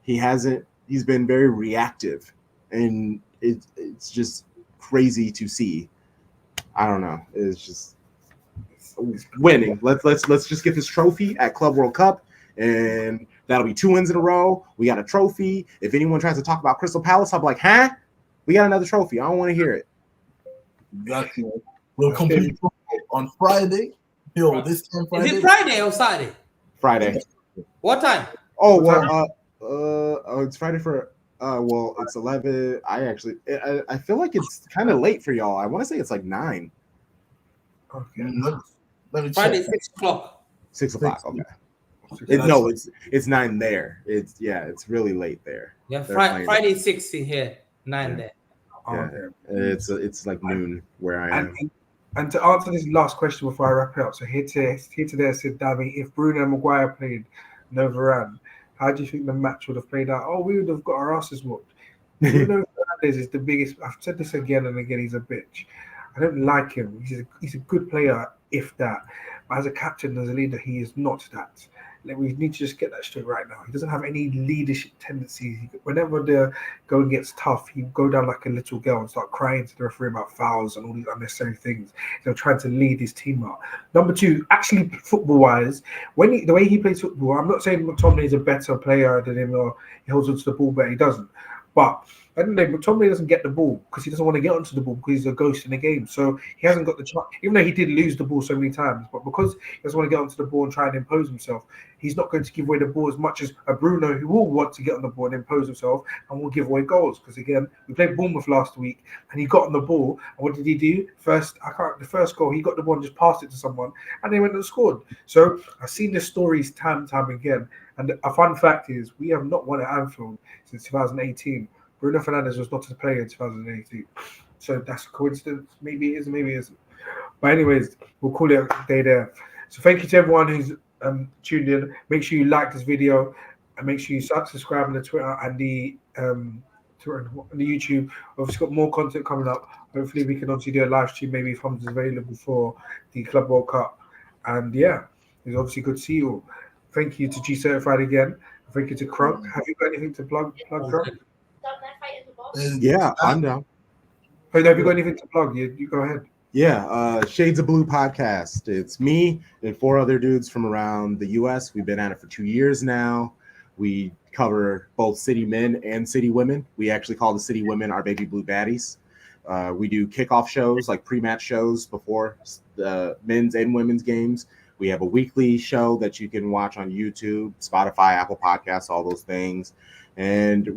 he's been very reactive, and it's just crazy to see. I don't know. It's just winning. Let's just get this trophy at Club World Cup and that'll be 2 wins in a row. We got a trophy. If anyone tries to talk about Crystal Palace, I'll be like, huh? We got another trophy. I don't want to hear it. Exactly. We'll complete on Friday. Yo, this time Friday. Is it Friday or Saturday? Friday. What time? Oh, What well, it's Friday for, well, it's 11. I feel like it's kind of late for y'all. I want to say it's like 9. Okay. Let me Friday, check. 6 o'clock. 6 o'clock. Okay. Yeah, No, it's 9 there. It's really late there. Yeah, They're playing Friday 6 in here, 9 Yeah. there. Yeah, it's like noon where I am. And to answer this last question before I wrap it up, so here to there said Davy, if Bruno Maguire played, no Varane, how do you think the match would have played out? Oh, we would have got our asses whooped. Bruno Fernandes is the biggest. I've said this again and again. He's a bitch. I don't like him. He's a good player, if that. But as a captain, as a leader, he is not that. Like, we need to just get that straight right now. He doesn't have any leadership tendencies. Whenever the going gets tough, he go down like a little girl and start crying to the referee about fouls and all these unnecessary things. Trying to lead his team out. Number 2, actually football-wise, the way he plays football, I'm not saying McTominay is a better player than him or he holds onto the ball better. He doesn't. But I don't know, McTominay doesn't get the ball because he doesn't want to get onto the ball because he's a ghost in the game. So he hasn't got the chance, even though he did lose the ball so many times. But because he doesn't want to get onto the ball and try and impose himself, he's not going to give away the ball as much as a Bruno who will want to get on the ball and impose himself and will give away goals. Because again, we played Bournemouth last week and he got on the ball. And what did he do? The first goal, he got the ball and just passed it to someone and they went and scored. So I've seen the stories time and time again. And a fun fact is we have not won at Anfield since 2018. Bruno Fernandes was not a player in 2018. So that's a coincidence. Maybe it is, maybe it isn't. But anyways, we'll call it a day there. So thank you to everyone who's tuned in. Make sure you like this video and make sure you subscribe on the Twitter and the YouTube. Obviously got more content coming up. Hopefully we can obviously do a live stream maybe if Hamza's available for the Club World Cup. And yeah, it's obviously good to see you all. Thank you to G Certified again. Thank you to Crunk. Have you got anything to plug, Crunk? Yeah, I'm down. Have you got anything to plug? You go ahead. Yeah, Shades of Blue podcast. It's me and 4 other dudes from around the U.S. We've been at it for 2 years now. We cover both city men and city women. We actually call the city women our baby blue baddies. We do kickoff shows, like pre-match shows before the men's and women's games. We have a weekly show that you can watch on YouTube, Spotify, Apple Podcasts, all those things. And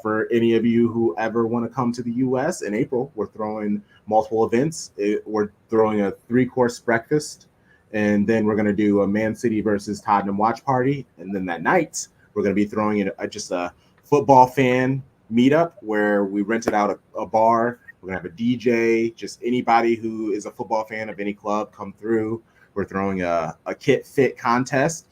for any of you who ever want to come to the U.S. in April, we're throwing multiple events. We're throwing a 3-course breakfast, and then we're going to do a Man City versus Tottenham watch party. And then that night, we're going to be throwing in just a football fan meetup where we rented out a bar. We're going to have a DJ, just anybody who is a football fan of any club come through. We're throwing a kit fit contest.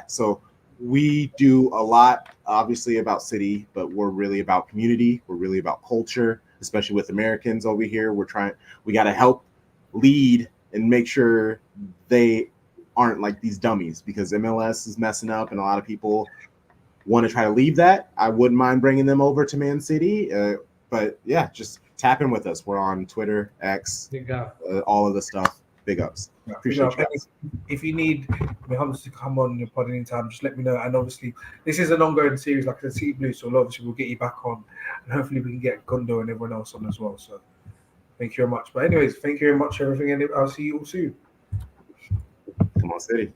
So we do a lot, obviously, about city, but we're really about community. We're really about culture, especially with Americans over here. We got to help lead and make sure they aren't like these dummies, because MLS is messing up and a lot of people want to try to leave that. I wouldn't mind bringing them over to Man City. But yeah, just tap in with us. We're on Twitter, X, all of the stuff. Big ups. Appreciate you guys. If you need Hamza to come on your pod anytime, just let me know. And obviously, this is an ongoing series, like I said, City Blue, so obviously we'll get you back on. And hopefully we can get Gundo and everyone else on as well. So thank you very much. But anyways, thank you very much for everything, and I'll see you all soon. Come on, City.